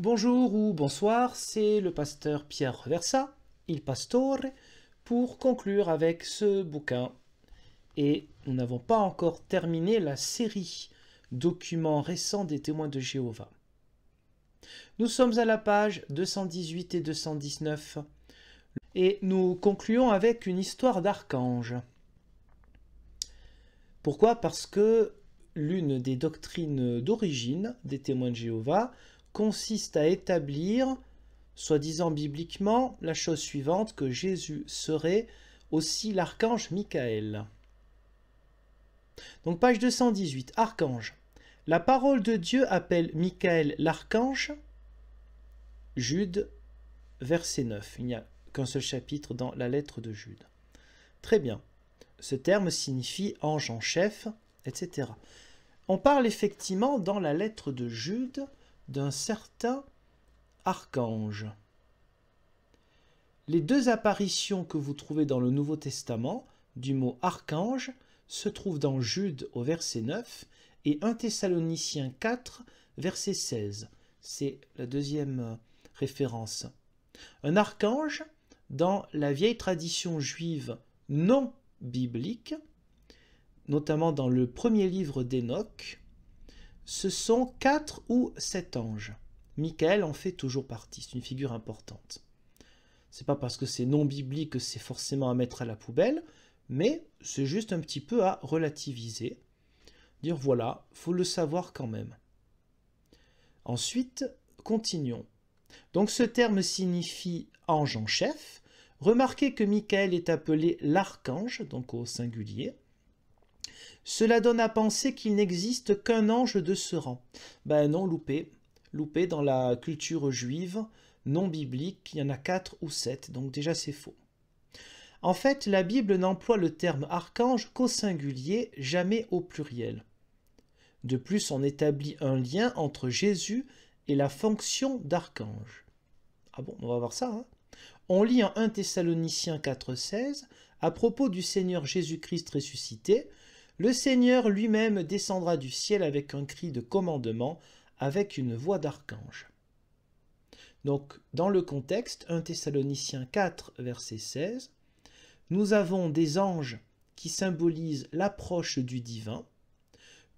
Bonjour ou bonsoir, c'est le pasteur Pierre Versa, Il Pastore, pour conclure avec ce bouquin. Et nous n'avons pas encore terminé la série Documents récents des témoins de Jéhovah. Nous sommes à la page 218 et 219 et nous concluons avec une histoire d'archange. Pourquoi? Parce que l'une des doctrines d'origine des témoins de Jéhovah consiste à établir, soi-disant bibliquement, la chose suivante, que Jésus serait aussi l'archange Michael. Donc page 218, archange. La parole de Dieu appelle Michael l'archange, Jude, verset 9. Il n'y a qu'un seul chapitre dans la lettre de Jude. Très bien. Ce terme signifie ange en chef, etc. On parle effectivement dans la lettre de Jude d'un certain archange. Les deux apparitions que vous trouvez dans le Nouveau Testament du mot archange se trouvent dans Jude au verset 9 et 1 Thessaloniciens 4 verset 16. C'est la deuxième référence. Un archange, dans la vieille tradition juive non biblique, notamment dans le premier livre d'Enoch, ce sont 4 ou 7 anges. Michael en fait toujours partie, c'est une figure importante. C'est pas parce que c'est non biblique que c'est forcément à mettre à la poubelle, mais c'est juste un petit peu à relativiser. Dire voilà, faut le savoir quand même. Ensuite, continuons. Donc ce terme signifie ange en chef. Remarquez que Michael est appelé l'archange, donc au singulier. Cela donne à penser qu'il n'existe qu'un ange de ce rang. Ben non, loupé. Loupé dans la culture juive, non biblique, il y en a 4 ou 7, donc déjà c'est faux. En fait, la Bible n'emploie le terme archange qu'au singulier, jamais au pluriel. De plus, on établit un lien entre Jésus et la fonction d'archange. Ah bon, on va voir ça, hein. On lit en 1 Thessaloniciens 4,16, à propos du Seigneur Jésus-Christ ressuscité, le Seigneur lui-même descendra du ciel avec un cri de commandement, avec une voix d'archange. Donc, dans le contexte, 1 Thessaloniciens 4, verset 16, nous avons des anges qui symbolisent l'approche du divin,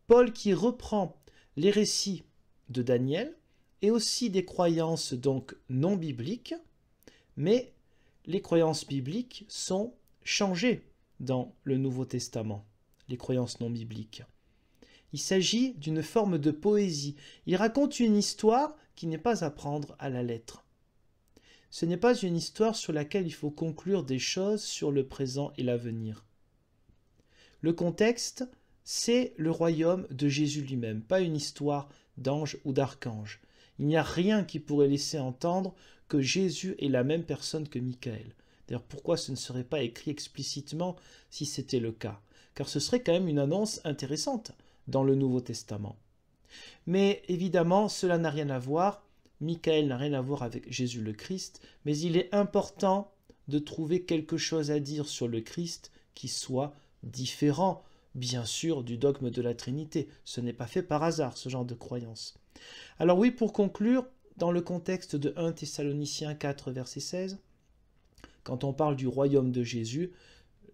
Paul qui reprend les récits de Daniel, et aussi des croyances donc non bibliques, mais les croyances bibliques sont changées dans le Nouveau Testament, les croyances non bibliques. Il s'agit d'une forme de poésie. Il raconte une histoire qui n'est pas à prendre à la lettre. Ce n'est pas une histoire sur laquelle il faut conclure des choses sur le présent et l'avenir. Le contexte, c'est le royaume de Jésus lui-même, pas une histoire d'ange ou d'archange. Il n'y a rien qui pourrait laisser entendre que Jésus est la même personne que Michael. D'ailleurs, pourquoi ce ne serait pas écrit explicitement si c'était le cas? Car ce serait quand même une annonce intéressante dans le Nouveau Testament. Mais évidemment, cela n'a rien à voir. Michael n'a rien à voir avec Jésus le Christ, mais il est important de trouver quelque chose à dire sur le Christ qui soit différent, bien sûr, du dogme de la Trinité. Ce n'est pas fait par hasard, ce genre de croyance. Alors oui, pour conclure, dans le contexte de 1 Thessaloniciens 4, verset 16, quand on parle du royaume de Jésus,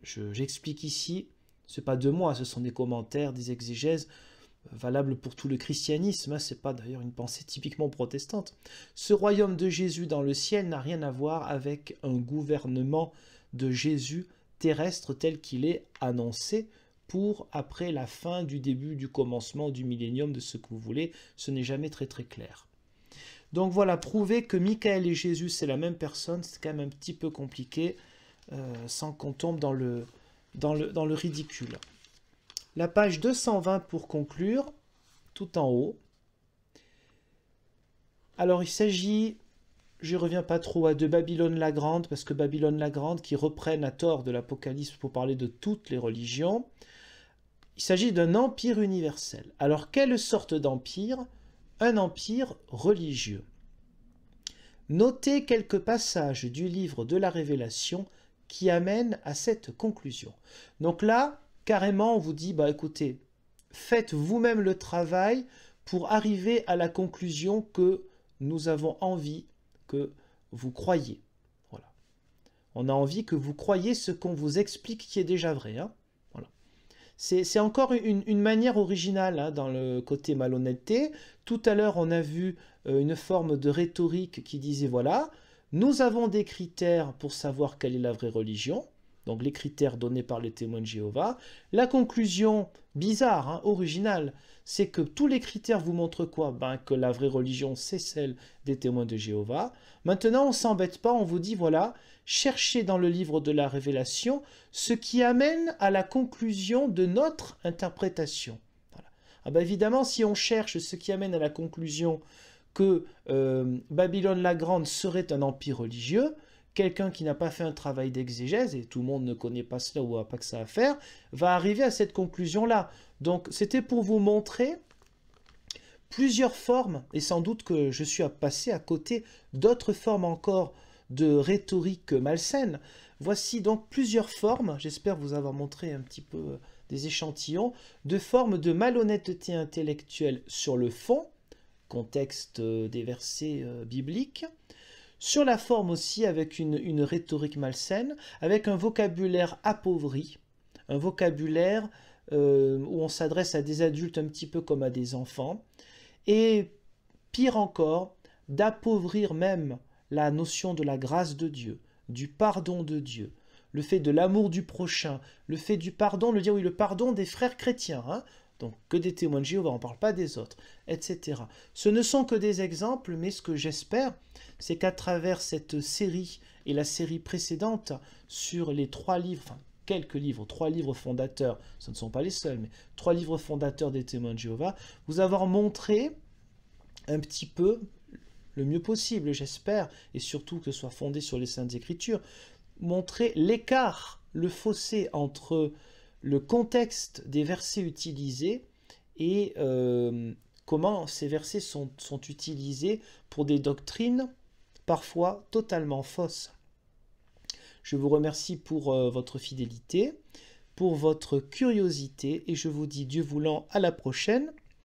j'explique ici, ce n'est pas de moi, ce sont des commentaires, des exégèses, valables pour tout le christianisme, ce n'est pas d'ailleurs une pensée typiquement protestante. Ce royaume de Jésus dans le ciel n'a rien à voir avec un gouvernement de Jésus terrestre tel qu'il est annoncé pour après la fin du début du commencement du millénium, de ce que vous voulez, ce n'est jamais très clair. Donc voilà, prouver que Michael et Jésus c'est la même personne, c'est quand même un petit peu compliqué, sans qu'on tombe dans le ridicule. La page 220 pour conclure, tout en haut. Alors il s'agit, je ne reviens pas trop à de Babylone la Grande, parce que Babylone la Grande qui reprennent à tort de l'Apocalypse pour parler de toutes les religions, il s'agit d'un empire universel. Alors quelle sorte d'empire? Un empire religieux. Notez quelques passages du livre de la Révélation qui amènent à cette conclusion. Donc là, carrément, on vous dit, bah écoutez, faites vous-même le travail pour arriver à la conclusion que nous avons envie que vous croyiez. Voilà. On a envie que vous croyiez ce qu'on vous explique qui est déjà vrai. Hein. Voilà. C'est encore une manière originale hein, dans le côté malhonnêteté. Tout à l'heure, on a vu une forme de rhétorique qui disait, voilà, nous avons des critères pour savoir quelle est la vraie religion. Donc les critères donnés par les témoins de Jéhovah. La conclusion bizarre, hein, originale, c'est que tous les critères vous montrent quoi? Ben, que la vraie religion, c'est celle des témoins de Jéhovah. Maintenant, on ne s'embête pas, on vous dit, voilà, cherchez dans le livre de la Révélation ce qui amène à la conclusion de notre interprétation. Voilà. Ah ben, évidemment, si on cherche ce qui amène à la conclusion que Babylone la Grande serait un empire religieux, quelqu'un qui n'a pas fait un travail d'exégèse, et tout le monde ne connaît pas cela ou n'a pas que ça à faire, va arriver à cette conclusion-là. Donc c'était pour vous montrer plusieurs formes, et sans doute que je suis passé à côté d'autres formes encore de rhétorique malsaine. Voici donc plusieurs formes, j'espère vous avoir montré un petit peu des échantillons, de formes de malhonnêteté intellectuelle sur le fond, contexte des versets bibliques, sur la forme aussi avec une rhétorique malsaine, avec un vocabulaire appauvri, un vocabulaire où on s'adresse à des adultes un petit peu comme à des enfants, et pire encore, d'appauvrir même la notion de la grâce de Dieu, du pardon de Dieu, le fait de l'amour du prochain, le fait du pardon, le pardon des frères chrétiens, hein, donc que des témoins de Jéhovah, on ne parle pas des autres, etc. Ce ne sont que des exemples, mais ce que j'espère, c'est qu'à travers cette série et la série précédente sur les 3 livres, enfin quelques livres, 3 livres fondateurs, ce ne sont pas les seuls, mais 3 livres fondateurs des témoins de Jéhovah, vous avoir montré un petit peu, le mieux possible, j'espère, et surtout que ce soit fondé sur les Saintes Écritures, montrer l'écart, le fossé entre le contexte des versets utilisés et comment ces versets sont utilisés pour des doctrines parfois totalement fausses. Je vous remercie pour votre fidélité, pour votre curiosité, et je vous dis Dieu voulant à la prochaine.